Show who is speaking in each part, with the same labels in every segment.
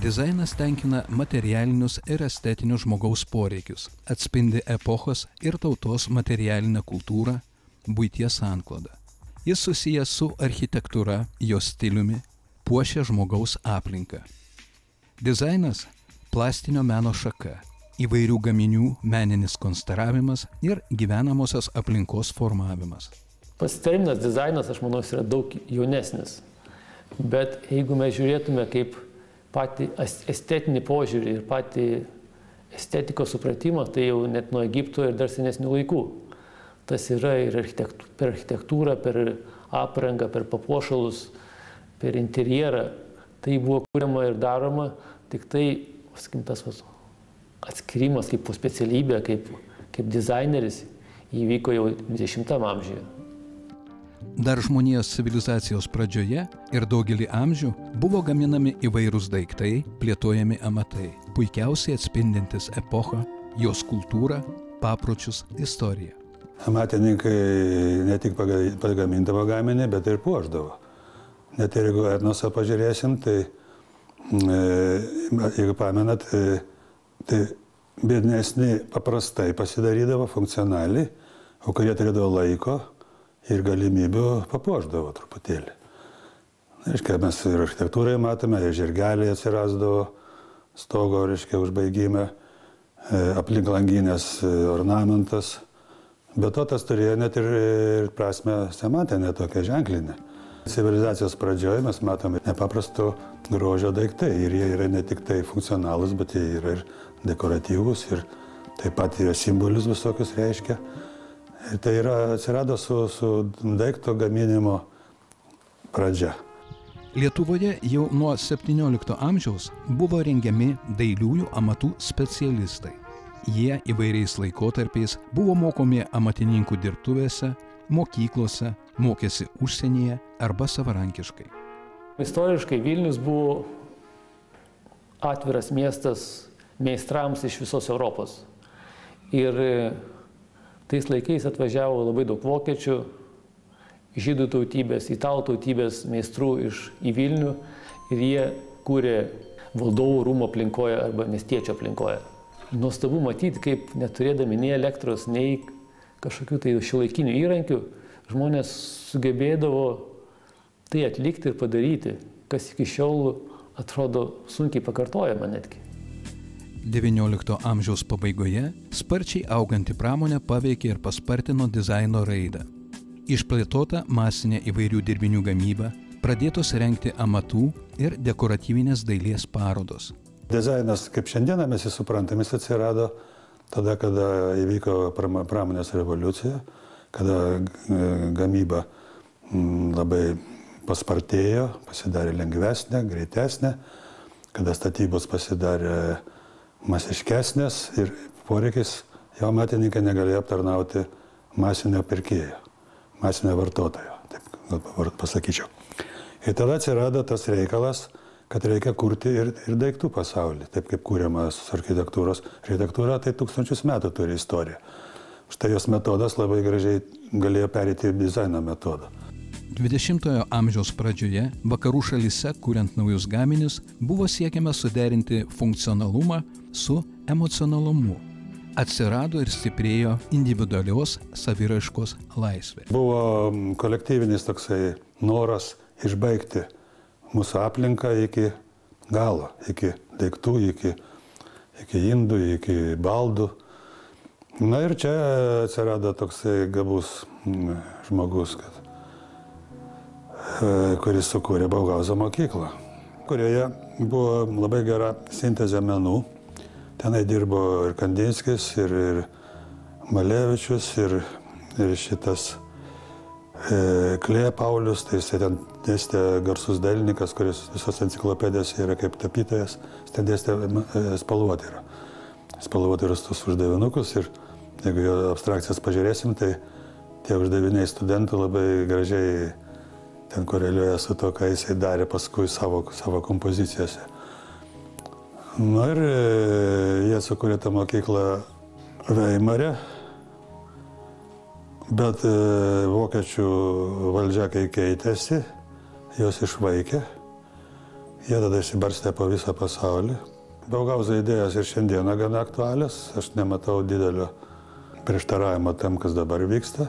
Speaker 1: Dizainas tenkina materialinius ir estetinius žmogaus poreikius, atspindi epochos ir tautos materialinę kultūrą, buities sanklodą. Jis susijęs su architektūra, jos stiliumi, puošia žmogaus aplinką. Dizainas – plastinio meno šaka, įvairių gaminių meninis konstravimas ir gyvenamosios aplinkos formavimas.
Speaker 2: Pats terminas dizainas, aš manau, yra daug jaunesnis. Bet jeigu mes žiūrėtume kaip patį estetinį požiūrį ir patį estetikos supratimą, tai jau net nuo Egipto ir dar senesnių laikų. Tas yra ir per architektūrą, per aprangą, per papuošalus, per interjerą. Tai buvo kuriama ir daroma, tik tai, sakykim, tas atskirimas kaip specialybė, kaip dizaineris įvyko jau 20 amžiuje.
Speaker 1: Dar žmonijos civilizacijos pradžioje ir daugelį amžių buvo gaminami įvairūs daiktai, plėtojami amatai, puikiausiai atspindintis epochą, jos kultūrą, papročius, istoriją.
Speaker 3: Amatininkai ne tik pagamindavo gaminį, bet ir puošdavo. Net ir jeigu etnosą pažiūrėsim, tai, jeigu pamenat, tai biednesni paprastai pasidarydavo funkcionaliai, o kurie turėdavo laiko ir galimybių papuošdavo truputėlį. Reiškia, mes ir architektūrai matome, ir žirgeliai atsirasdavo, stogo, reiškia, užbaigime, aplink langinės ornamentas. Bet to tas turėjo net ir prasme semantinę tokią ženklinę. Civilizacijos pradžioje mes matome nepaprasto grožio daiktai ir jie yra ne tik tai funkcionalūs, bet jie yra ir dekoratyvūs ir taip pat yra simbolius visokius reiškia. Ir tai atsirado su daikto gaminimo pradžia.
Speaker 1: Lietuvoje jau nuo 17 amžiaus buvo rengiami dailiųjų amatų specialistai. Jie įvairiais laikotarpiais buvo mokomi amatininkų dirbtuvėse, mokyklose, mokėsi užsienyje arba savarankiškai.
Speaker 2: Istoriškai Vilnius buvo atviras miestas meistrams iš visos Europos. Ir tais laikais atvažiavo labai daug vokiečių, žydų tautybės, italų tautybės meistrų į Vilnių ir jie kūrė valdovų rūmų aplinkoje arba miestiečio aplinkoje. Nuostabu matyti, kaip neturėdami nei elektros, nei kažkokių tai šiuolaikinių įrankių, žmonės sugebėdavo tai atlikti ir padaryti, kas iki šiol atrodo sunkiai pakartojama netgi.
Speaker 1: XIX amžiaus pabaigoje sparčiai auganti pramonė paveikė ir paspartino dizaino raidą. Išplėtota masinė įvairių dirbinių gamyba, pradėtos rengti amatų ir dekoratyvinės dailės parodos.
Speaker 3: Dizainas, kaip šiandieną mes jį suprantam, jis atsirado tada, kada įvyko pramonės revoliucija, kada gamyba labai paspartėjo, pasidarė lengvesnė, greitesnė, kada statybos pasidarė masiškesnės ir poreikis jau amatininkai negalėjo aptarnauti masinio pirkėjo, masinio vartotojo, taip pasakyčiau. Ir tada atsirado tas reikalas, kad reikia kurti ir daiktų pasaulį, taip kaip kūriamas architektūros. Architektūra tai 1000 metų turi istoriją. Štai jos metodas labai gražiai galėjo pereiti į dizaino metodą.
Speaker 1: 20-ojo amžiaus pradžioje vakarų šalyse, kuriant naujus gaminius, buvo siekiama suderinti funkcionalumą su emocionalumu. Atsirado ir stiprėjo individualios saviraiškos laisvė.
Speaker 3: Buvo kolektyvinis toksai noras išbaigti mūsų aplinką iki galo, iki daiktų, iki indų, iki baldų. Na ir čia atsirado toksai gabus žmogus, kuris sukūrė Bauhauso mokyklą, kurioje buvo labai gera sintezė menų. Tenai dirbo ir Kandinskis, ir Malevičius, ir šitas Klėja Paulius, tai jis ten dėstė garsus dailininkas, kuris visos enciklopedijos yra kaip tapytojas, jis ten dėstė spalvotyrą. Spalvotyrus tus uždavinukus ir jeigu jo abstrakcijas pažiūrėsim, tai tie uždaviniai studentų labai gražiai ten koreliuoja su to, ką jisai darė paskui savo kompozicijose. Na ir jie sukūrė tą mokyklą Veimare, bet vokiečių valdžia, kai keitėsi, jos išvaikė Jie tada išsibarstė po visą pasaulį. Baugauzo idėjos ir šiandieną gana aktualios. Aš nematau didelio prieštaravimo tam, kas dabar vyksta,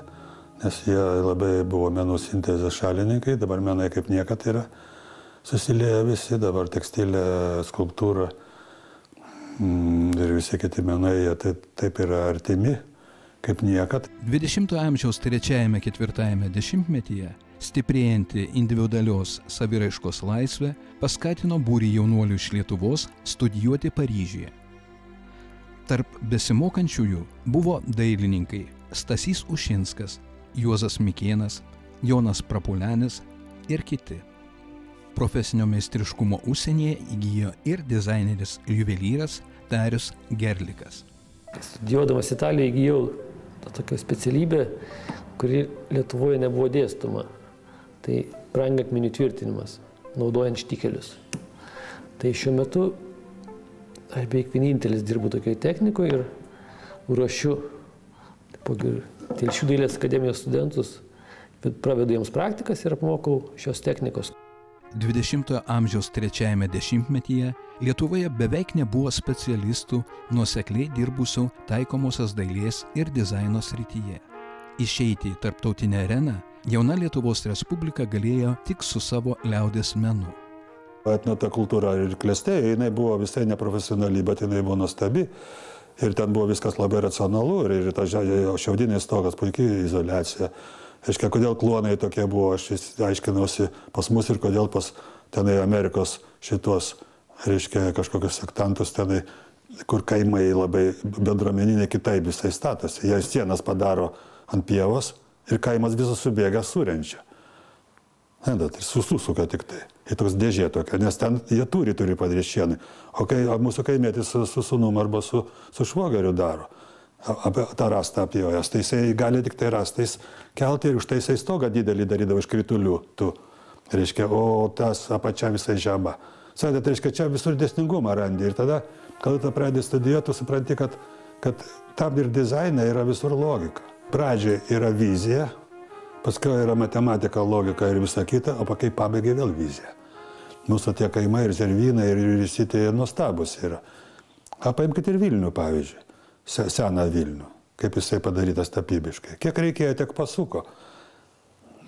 Speaker 3: nes jie labai buvo menų sintezės šalininkai. Dabar menai kaip niekad yra susilieję visi, dabar tekstilė, skulptūra ir visi kiti menai, jie taip yra artimi kaip niekad.
Speaker 1: 20-ojo amžiaus 3–4 dešimtmetyje stiprėjanti individualios saviraiškos laisvė paskatino būrį jaunuolių iš Lietuvos studijuoti Paryžiuje. Tarp besimokančiųjų buvo dailininkai Stasys Ušinskas, Juozas Mikėnas, Jonas Prapulenis ir kiti. Profesinio meistriškumo užsienyje įgijo ir dizaineris juvelyras Darius Gerlikas.
Speaker 2: Studijuodamas Italijoje įgijau tokią specialybę, kuri Lietuvoje nebuvo dėstoma. Tai brangakmenių tvirtinimas, naudojant štikelius. Tai šiuo metu aš beveik vienintelis dirbu tokioje technikoje ir ruošiu Telšių dailės akademijos studentus, pravedu jiems praktikas ir apmokau šios technikos.
Speaker 1: 20-ojo amžiaus 3–10 Lietuvoje beveik nebuvo specialistų nuosekliai dirbusių taikomosios dailės ir dizaino srityje. Išeiti į tarptautinę areną jauna Lietuvos Respublika galėjo tik su savo liaudies menu.
Speaker 3: Etno ta kultūra ir klestėjo, jinai buvo visai neprofesionali, bet jinai buvo nuostabi. Ir ten buvo viskas labai racionalu ir ta šiaudinis stogas, puikiai izoliacija. Aiškia, kodėl klonai tokie buvo, aš aiškinausi pas mus ir kodėl pas tenai Amerikos šitos, reiškia, kažkokius sektantus tenai, kur kaimai labai bendruomeniniai kitaip visai statosi. Jie sienas padaro ant pievos ir kaimas visas subėga surenčia. Ir susuka tik tai. Ir toks dėžė tokia, nes ten jie turi padaryti šienai. O mūsų kaimėtis su sūnum arba su švogeriu daro. Apie tą rastą apjojęs, tai jisai gali tik tai rastais kelti ir už tai jisai stogą didelį darydavo iš kritulių, reiškia, o tas apačia visai žema. Sakė, tai reiškia, čia visur dėsningumą randi ir tada, kada tu pradedi studijuoti, tu supranti, kad tam ir dizaine yra visur logika. Pradžiai yra vizija, paskui yra matematika, logika ir visa kita, o kai pabaigai vėl vizija. Mūsų tie kaimai ir zervynai ir visi tie nuostabus yra. Paimkite ir Vilnių, pavyzdžiui. Seną Vilnių, kaip jisai padarytas tapybiškai. Kiek reikėjo, tiek pasuko.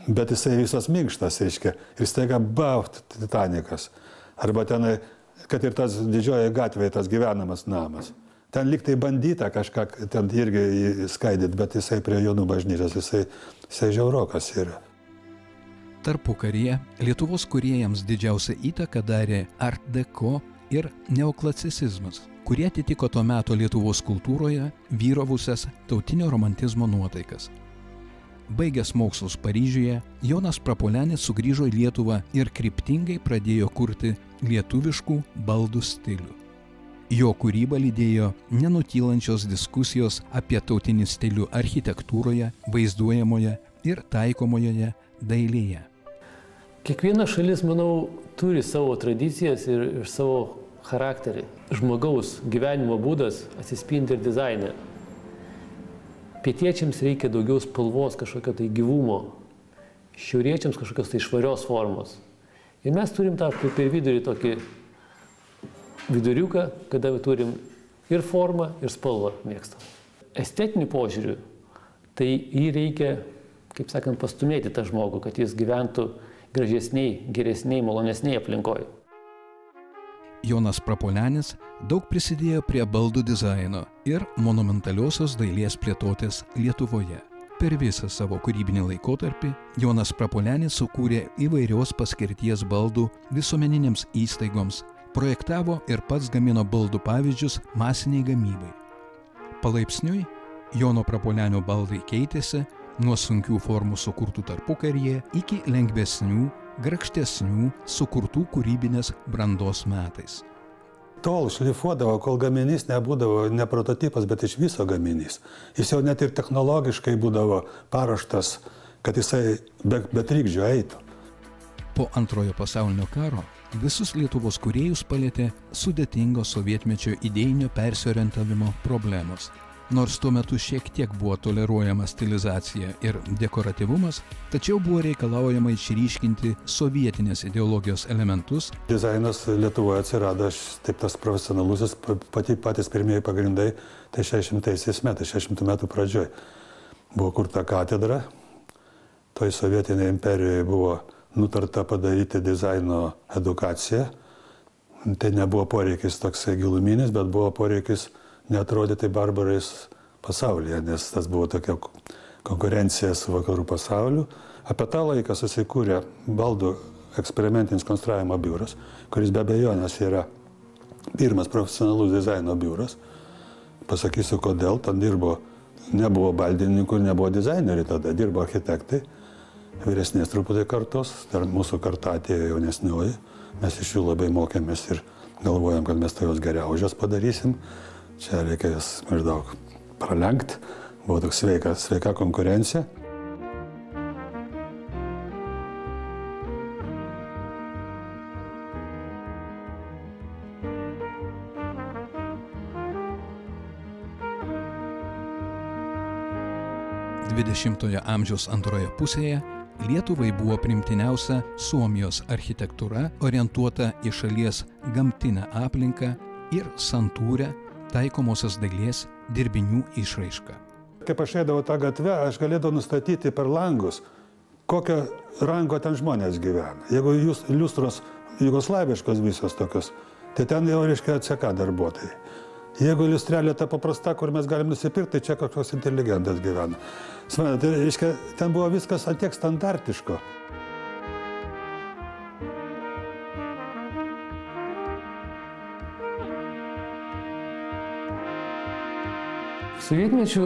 Speaker 3: Bet jisai visas minkštas, reiškia, ir staiga Titanikas. Arba tenai, kad ir tas didžioji gatvė, tas gyvenamas namas. Ten liktai bandyta kažką, ten irgi skaidyti, bet jisai prie Jonų bažnyčios, jisai žiaurokas yra.
Speaker 1: Tarpukaryje Lietuvos kūrėjams didžiausią įtaką darė Art Deco ir neoklasicizmas, kurie atitiko to meto Lietuvos kultūroje vyravusias tautinio romantizmo nuotaikas. Baigęs mokslus Paryžiuje, Jonas Prapulenis sugrįžo į Lietuvą ir kryptingai pradėjo kurti lietuviškų baldų stilių. Jo kūrybą lydėjo nenutylančios diskusijos apie tautinį stilių architektūroje, vaizduojamoje ir taikomojoje dailėje.
Speaker 2: Kiekviena šalis, manau, turi savo tradicijas ir savo charakterį. Žmogaus gyvenimo būdas atsispindi ir dizaine. Pietiečiams reikia daugiau spalvos, kažkokio tai gyvumo. Šiauriečiams kažkokios tai švarios formos. Ir mes turim tą kaip ir vidurį tokį viduriuką, kada turim ir formą, ir spalvą mėgstam. Estetiniu požiūriu, tai jį reikia, kaip sakant, pastumėti tą žmogų, kad jis gyventų gražesniai, geresniai, malonesniai aplinkoje.
Speaker 1: Jonas Prapulenis daug prisidėjo prie baldų dizaino ir monumentaliosios dailės plėtotės Lietuvoje. Per visą savo kūrybinį laikotarpį Jonas Prapulenis sukūrė įvairios paskirties baldų visuomeninėms įstaigoms, projektavo ir pats gamino baldų pavyzdžius masiniai gamybai. Palaipsniui Jono Prapulenio baldai keitėsi nuo sunkių formų sukurtų tarpukaryje iki lengvesnių, grakštesnių, sukurtų kūrybinės brandos metais.
Speaker 3: Tol šlifuodavo, kol gaminys nebūdavo ne prototipas, bet iš viso gaminys. Jis jau net ir technologiškai būdavo paruoštas, kad jisai be trikdžių eitų.
Speaker 1: Po Antrojo pasaulinio karo visus Lietuvos kūrėjus palietė sudėtingos sovietmečio idėjinio persiorientavimo problemos. Nors tuo metu šiek tiek buvo toleruojama stilizacija ir dekoratyvumas, tačiau buvo reikalaujama išryškinti sovietinės ideologijos elementus.
Speaker 3: Dizainas Lietuvoje atsirado, taip tas profesionalusis, patys pirmieji pagrindai, tai 60 metų pradžioj. Buvo kurta katedra, toj sovietinėje imperijoje buvo nutarta padaryti dizaino edukaciją. Tai nebuvo poreikis toksai giluminis, bet buvo poreikis neatrodyti barbarais pasaulyje, nes tas buvo tokia konkurencija su vakarų pasauliu. Apie tą laiką susikūrė baldų eksperimentinis konstravimo biuras, kuris be abejonės yra pirmas profesionalus dizaino biuras. Pasakysiu, kodėl. Ten nebuvo baldininkų, nebuvo dizainerių, tada dirbo architektai, vyresnės truputį kartos, dar mūsų karta atėjo jaunesnioji. Mes iš jų labai mokėmės ir galvojam, kad mes tai jos geriausios padarysim. Čia reikia jas maždaug pralenkti. Buvo toks sveika konkurencija.
Speaker 1: XX amžiaus antroje pusėje Lietuvai buvo primtiniausia Suomijos architektūra, orientuota į šalies gamtinę aplinką ir santūrę taikomosios dailės dirbinių išraišką.
Speaker 3: Kaip aš eidavau tą gatvę, aš galėdavau nustatyti per langus, kokio rango ten žmonės gyvena. Jeigu liustros jugoslaviškos visos tokios, tai ten jau reiškia CK darbuotojai. Jeigu liustrelė ta paprasta, kur mes galim nusipirkti, tai čia kažkoks inteligentas gyvena. Tai reiškia, ten buvo viskas ant tiek standartiško.
Speaker 2: Sovietmečių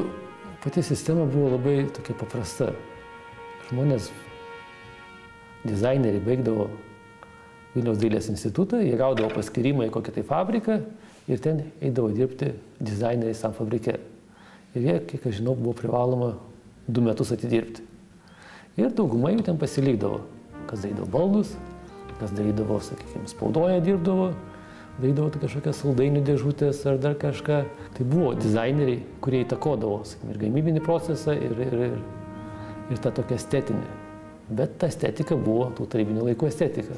Speaker 2: pati sistema buvo labai tokia paprasta. Žmonės, dizaineriai baigdavo Vilniaus dailės institutą, jie gaudavo paskyrimą į kokią tai fabriką ir ten eidavo dirbti dizaineriais tam fabrike. Ir jie, kiek aš žinau, buvo privaloma 2 metus atidirbti. Ir dauguma jų ten pasilikdavo. Kas darydavo baldus, kas darydavo, sakykime, spaudoje dirbdavo, darydavo kažkokias saldainių dėžutės ar dar kažką. Tai buvo dizaineriai, kurie įtakodavo, sakykime, ir gamybinį procesą, ir tą tokią estetinę. Bet ta estetika buvo tų tarybinių laikų estetika.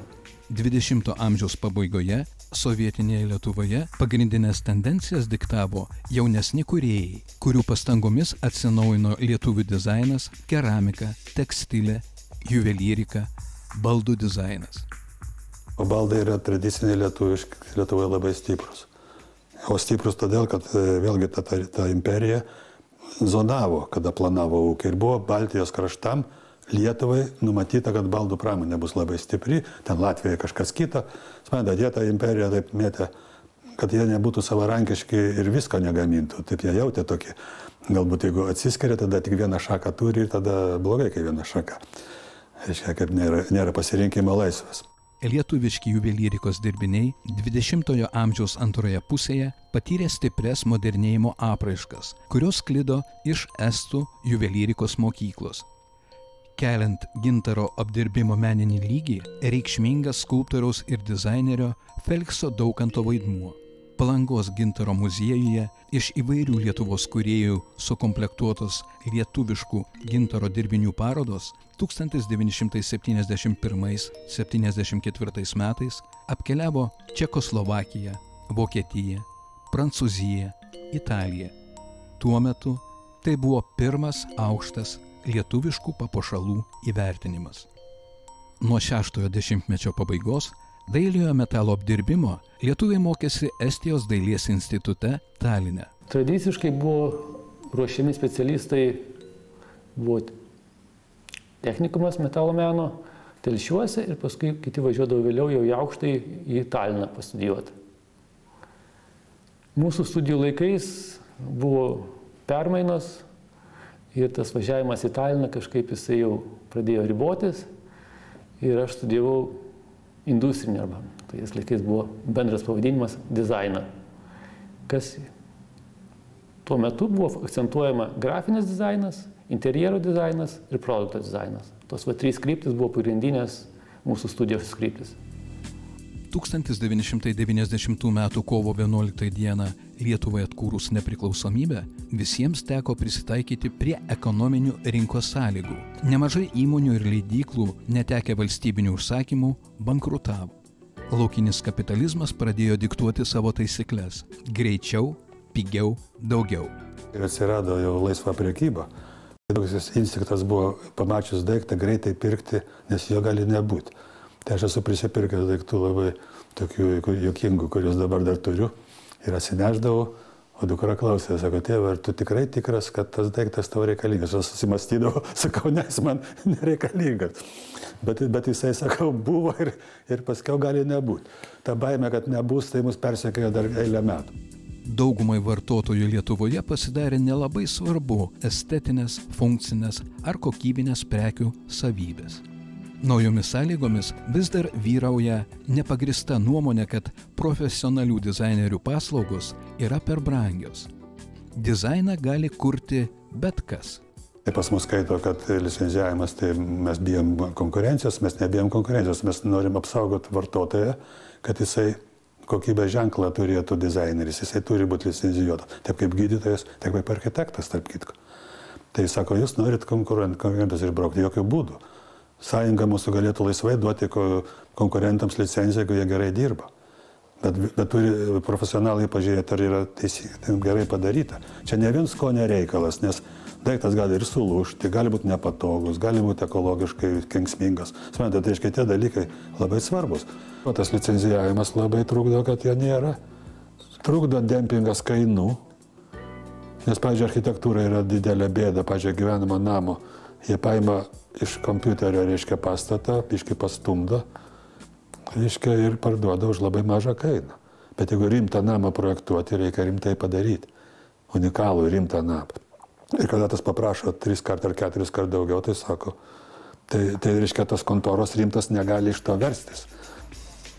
Speaker 1: 20 amžiaus pabaigoje sovietinėje Lietuvoje pagrindinės tendencijas diktavo jaunesni kūrėjai, kurių pastangomis atsinaujino lietuvių dizainas, keramika, tekstilė, juvelyrika, baldų dizainas.
Speaker 3: O baldai yra tradiciniai lietuviški, Lietuvoje labai stiprus. O stiprus todėl, kad vėlgi ta imperija zonavo, kada planavo ūkį. Ir buvo Baltijos kraštam Lietuvai numatyta, kad baldų pramonė bus labai stipri, ten Latvijoje kažkas kita. Jie tą imperiją taip mėtė, kad jie nebūtų savarankiški ir visko negamintų. Taip jie jautė tokį, galbūt jeigu atsiskiria, tada tik vieną šaką turi ir tada blogai, kai vieną šaką. Reiškia, kad nėra pasirinkimo laisvės.
Speaker 1: Lietuviški juvelyrikos dirbiniai 20-ojo amžiaus antroje pusėje patyrė stipres modernėjimo apraiškas, kurios sklido iš estų juvelyrikos mokyklos. Keliant gintaro apdirbimo meninį lygį, reikšmingas skulptoriaus ir dizainerio Felikso Daukanto vaidmuo. Palangos gintaro muziejuje iš įvairių Lietuvos kūrėjų sukomplektuotos lietuviškų gintaro dirbinių parodos 1971–74 metais apkeliavo Čekoslovakiją, Vokietiją, Prancūziją, Italiją. Tuo metu tai buvo pirmas aukštas lietuviškų papuošalų įvertinimas. Nuo 6-ojo dešimtmečio pabaigos dailiojo metalo apdirbimo lietuviai mokėsi Estijos dailės institute Taline.
Speaker 2: Tradiciškai buvo ruošiami specialistai, buvo technikumas metalo meno Telšiuose ir paskui kiti važiuodavo vėliau jau į aukštąjį į Taliną pastudijuoti. Mūsų studijų laikais buvo permainos. Ir tas važiavimas į Taliną kažkaip jisai jau pradėjo ribotis ir aš studijavau industrinį arba, tais laikais buvo bendras pavadinimas dizainą. Kas tuo metu buvo akcentuojama grafinis dizainas, interjero dizainas ir produkto dizainas. Tos 3 kryptis buvo pagrindinės mūsų studijos kryptis.
Speaker 1: 1990 m. kovo 11 d. Lietuvai atkūrus nepriklausomybę, visiems teko prisitaikyti prie ekonominių rinkos sąlygų. Nemažai įmonių ir leidyklų, netekę valstybinių užsakymų, bankrutavo. Laukinis kapitalizmas pradėjo diktuoti savo taisyklės – greičiau, pigiau, daugiau.
Speaker 3: Ir atsirado jau laisva prekyba. Toks instinktas buvo pamačius daiktą greitai pirkti, nes jo gali nebūti. Tai aš esu prisipirkęs daiktų labai tokių juokingų, kuriuos dabar dar turiu. Ir atsineždavau, o dukra klausė, sako, tėve, ar tu tikrai tikras, kad tas daiktas tau reikalingas? Aš susimastydavau, sakau, nes man nereikalingas. Bet jisai, sakau, buvo ir paskiau gali nebūti. Ta baimė, kad nebus, tai mus persekioja dar eilę metų.
Speaker 1: Daugumai vartotojų Lietuvoje pasidarė nelabai svarbu estetinės, funkcinės ar kokybinės prekių savybės. Naujomis sąlygomis vis dar vyrauja nepagrįsta nuomonė, kad profesionalių dizainerių paslaugos yra per brangios. Dizainą gali kurti bet kas.
Speaker 3: Tai pas mus skaito, kad licenzijavimas, tai mes bijom konkurencijos, mes nebijom konkurencijos, mes norim apsaugoti vartotoją, kad jisai kokybės ženklą turėtų dizaineris, jisai turi būti licenzijuotas, taip kaip gydytojas, taip kaip architektas, tarp kitko. Tai sako, jūs norit konkurentus išbraukti, jokių būdų. Sąjunga mūsų galėtų laisvai duoti konkurentams licenciją, jeigu jie gerai dirba. Bet turi profesionalai pažiūrėti, ar yra gerai padaryta. Čia ne vien skonio reikalas, nes daiktas gali ir sulūžti, gali būti nepatogus, gali būti ekologiškai kenksmingas. Suprantate, tai reiškia, tie dalykai labai svarbus. O tas licencijavimas labai trukdo, kad jo nėra. Trukdo dempingas kainų, nes, pavyzdžiui, architektūra yra didelė bėda, pavyzdžiui, gyvenamo namo. Jie paima iš kompiuterio, reiškia, pastatą, biškį pastumdo, reiškia, ir parduoda už labai mažą kainą. Bet jeigu rimtą namą projektuoti, reikia rimtai padaryti. Unikalų, rimtą namą. Ir kada tas paprašo 3 kart ar 4 kart daugiau, tai sako, tai reiškia, tos kontoros rimtas negali iš to verstis.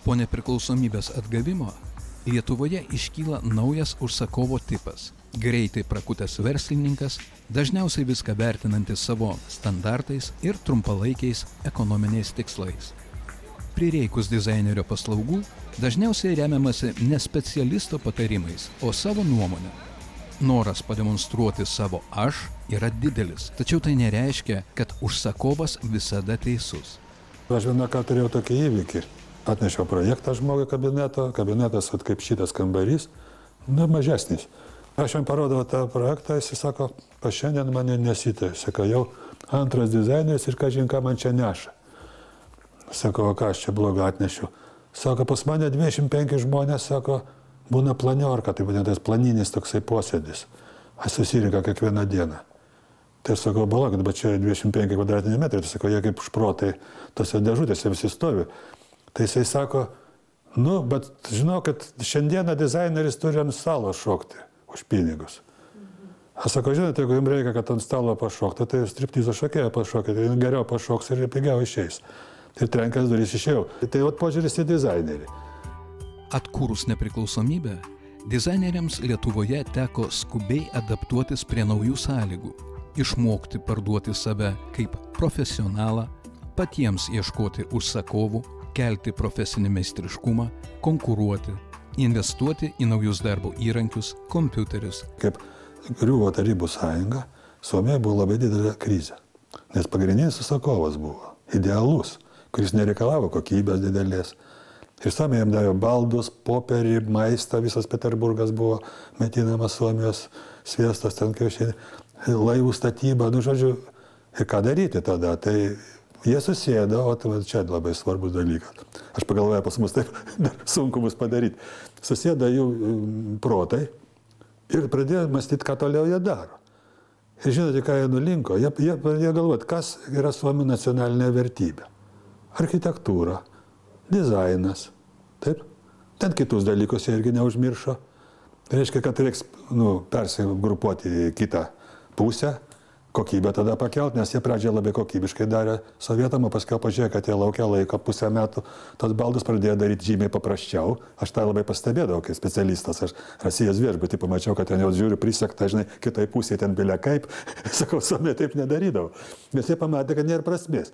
Speaker 1: Po nepriklausomybės atgavimo Lietuvoje iškyla naujas užsakovo tipas. Greitai prakutęs verslininkas, dažniausiai viską vertinantis savo standartais ir trumpalaikiais ekonominiais tikslais. Prireikus dizainerio paslaugų, dažniausiai remiamasi ne specialisto patarimais, o savo nuomonę. Noras pademonstruoti savo aš yra didelis, tačiau tai nereiškia, kad užsakovas visada teisus.
Speaker 3: Aš vieną kartą turėjau tokį įvykį. Atnešiau projektą žmogui kabinetas kaip šitas kambarys, mažesnis. Aš jam parodau tą projektą, jis sako, šiandien mane nesitė. Sako, jau antras dizaineris ir kažin ką man čia neša. Sako, o ką aš čia blogo atnešiu. Sako, pas mane 25 žmonės, sako, būna planiorka, tai vadintas planinis toksai posėdis. Aš susirinka kiekvieną dieną. Tai aš sakau, balokit, bet čia 25 kvadratiniai metrai, tai sako, jie kaip šprotai tose dėžutėse visi stovi. Tai jisai sako, bet žinau, kad šiandieną dizaineris turi ant stalo šokti už pinigus. Aš sakau, žinote, jeigu jums reikia, kad ant stalo pašoktų, tai striptizo šokėją pašokite, tai geriau pašoks ir pigiau išeis. Tai trenkęs durys išėjau. Tai požiūris į dizainerį.
Speaker 1: Atkūrus nepriklausomybę, dizaineriams Lietuvoje teko skubiai adaptuotis prie naujų sąlygų, išmokti parduoti save kaip profesionalą, patiems ieškoti užsakovų, kelti profesinį meistriškumą, konkuruoti, investuoti į naujus darbo įrankius, kompiuterius.
Speaker 3: Kaip griuvo Tarybų sąjunga, Suomijoje buvo labai didelė krizė, nes pagrindinis užsakovas buvo idealus, kuris nereikalavo kokybės didelės. Ir Suomija jam davė baldus, popierį, maistą, visas Peterburgas buvo metinamas Suomijos, sviestas, ten kiaušiniai, laivų statyba, žodžiu, ir ką daryti tada? Tai jie susėdo, o čia labai svarbus dalykas. Aš pagalvoju, pas mus taip sunku bus padaryti. Susėdo jų protai ir pradėjo mąstyti, ką toliau jie daro. Ir žinote, ką jie nulinko? Jie pradėjo galvoti, kas yra Suomių nacionalinė vertybė. Architektūra, dizainas, taip? Ten kitus dalykus jie irgi neužmiršo. Tai reiškia, kad reiks persigrupuoti į kitą pusę, kokybę tada pakelt, nes jie pradžioje labai kokybiškai darė sovietam, o paskiau pažiūrėjo, kad jie laukia laiko pusę metų, tos baldus pradėjo daryti žymiai paprasčiau. Aš tą labai pastebėdavau, kaip specialistas. Aš Rasijos viešbutį pamačiau, kad ten jau žiūriu prisekta, žinai, kitai pusėje ten bilia kaip. Sakau, Suomiai taip nedarydavau. Nes jie pamatė, kad nėra prasmės.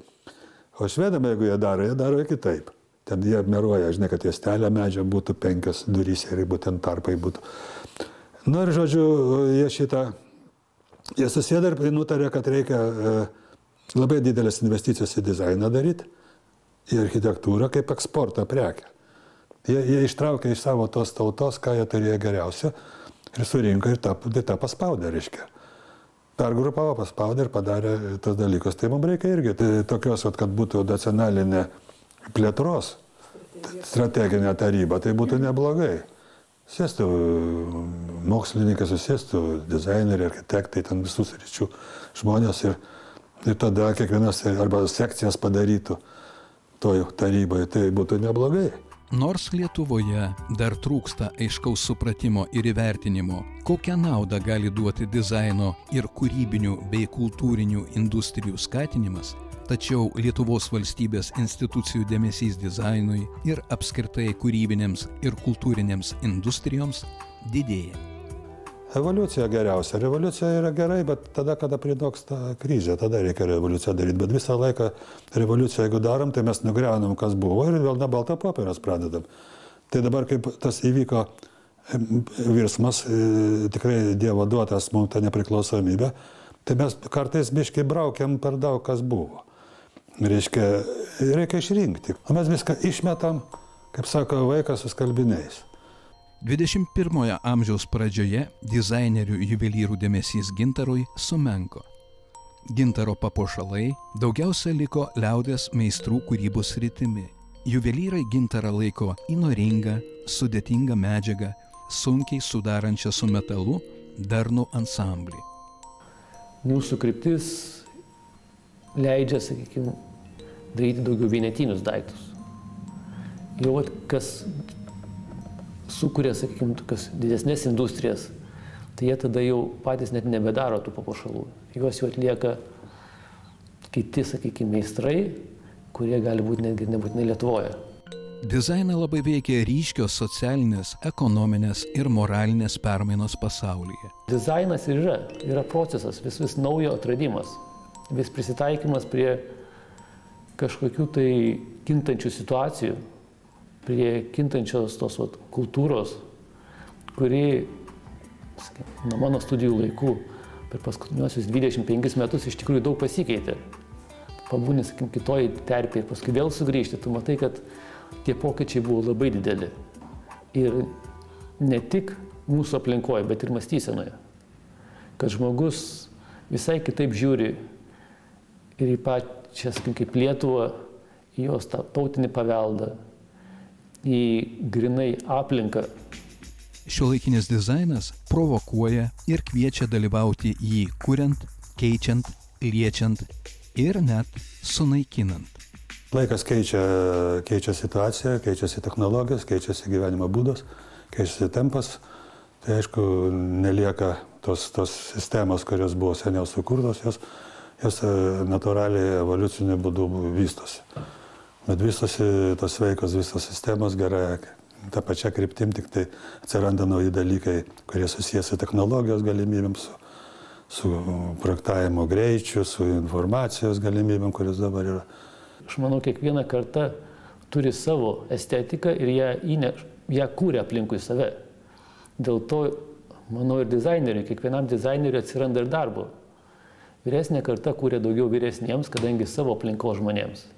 Speaker 3: O švedam, jeigu jie daro kitaip. Ten jie meruoja, žinai, kad juostelė medžio būtų 5 durys ir būtent tarpai būtų. Nu ir žodžiu, jie susėda ir nutarė, kad reikia labai didelės investicijos į dizainą daryti, į architektūrą kaip eksporto prekę. Jie ištraukė iš savo tos tautos, ką jie turėjo geriausio ir surinko ir tą paspaudė, reiškia. Pergrupavo, paspaudė ir padarė tos dalykus. Tai mums reikia irgi tokios, kad būtų nacionalinė plėtros strateginė taryba, tai būtų neblogai. Sėstų mokslininkai, susėstų dizaineriai, architektai, ten visų sričių žmonės ir tada kiekvienas arba sekcijas padarytų toj tarybai, tai būtų neblogai.
Speaker 1: Nors Lietuvoje dar trūksta aiškaus supratimo ir įvertinimo, kokią naudą gali duoti dizaino ir kūrybinių bei kultūrinių industrijų skatinimas, tačiau Lietuvos valstybės institucijų dėmesys dizainui ir apskritai kūrybinėms ir kultūrinėms industrijoms didėja.
Speaker 3: Evoliucija geriausia. Revoliucija yra gerai, bet tada, kada pridoksta krizė, tada reikia revoliuciją daryti. Bet visą laiką revoliuciją, jeigu darom, tai mes nugriaunam, kas buvo ir vėl na baltą popieras pradedam. Tai dabar, kaip tas įvyko virsmas, tikrai Dievo duotas mums tą nepriklausomybę, tai mes kartais biškai braukiam per daug, kas buvo. Reikia išrinkti. O mes viską išmetam, kaip sako vaikas, su skalbiniais.
Speaker 1: 21 amžiaus pradžioje dizainerių juvelyrų dėmesys gintarui sumenko. Gintaro papuošalai daugiausia liko liaudies meistrų kūrybos sritimi. Juvelyrai gintarą laiko įnoringą, sudėtingą medžiagą, sunkiai sudarančią su metalu darnų ansamblį.
Speaker 2: Mūsų kryptis leidžia, sakykime, daryti daugiau vienetinius daiktus. Jau kas sukuria, sakykime, tokias didesnės industrijas, tai jie tada jau patys net nebedaro tų papuošalų. Juos jau atlieka kiti, sakykime, meistrai, kurie gali būti netgi nebūtinai Lietuvoje.
Speaker 1: Dizainą labai veikia ryškios socialinės, ekonominės ir moralinės permainos pasaulyje.
Speaker 2: Dizainas yra procesas, vis naujo atradimas, vis prisitaikymas prie kažkokių tai kintančių situacijų, prie kintančios tos kultūros, kuri, nuo mano studijų laikų, per paskutiniuosius 25 metus iš tikrųjų daug pasikeitė. Pabūni, sakykim, kitoj terpėje ir paskui vėl sugrįžti, tu matai, kad tie pokyčiai buvo labai dideli. Ir ne tik mūsų aplinkoje, bet ir mąstysenoje. Kad žmogus visai kitaip žiūri ir į pačią, sakykim, kaip Lietuvą, į jos tautinį paveldą, į grinai aplinką.
Speaker 1: Šiuolaikinis dizainas provokuoja ir kviečia dalyvauti jį kuriant, keičiant, liečiant ir net sunaikinant.
Speaker 3: Laikas keičia situaciją, keičiasi technologijos, keičiasi gyvenimo būdas, keičiasi tempas. Tai aišku, nelieka tos sistemos, kurios buvo seniau sukurtos, jos natūraliai evoliuciniu būdu vystosi. Bet vystosi tos sveikos, visos sistemos gerai, tą pačią kryptim, tik tai atsiranda nauji dalykai, kurie susijęs su technologijos galimybėm, su projektavimo greičiu, su informacijos galimybėm, kurios dabar yra.
Speaker 2: Aš manau, kiekviena karta turi savo estetiką ir ją kūrė aplinkui save. Dėl to, manau, ir dizaineriui, kiekvienam dizaineriui atsiranda ir darbo. Vyresnė karta kūrė daugiau vyresniems, kadangi savo aplinkos žmonėms.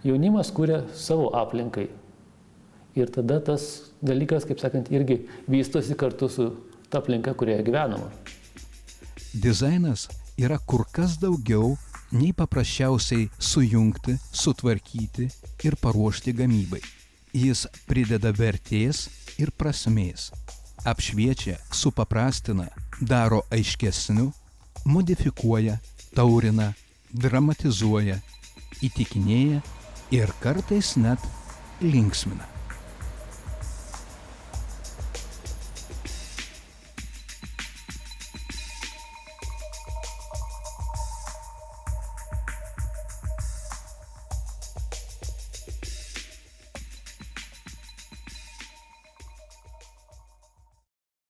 Speaker 2: Jaunimas kūrė savo aplinkai. Ir tada tas dalykas, kaip sakant, irgi vystosi kartu su ta aplinka, kurioje gyvenama.
Speaker 1: Dizainas yra kur kas daugiau nei paprasčiausiai sujungti, sutvarkyti ir paruošti gamybai. Jis prideda vertės ir prasmės, apšviečia, supaprastina, daro aiškesniu, modifikuoja, taurina, dramatizuoja, įtikinėja ir kartais net linksmina.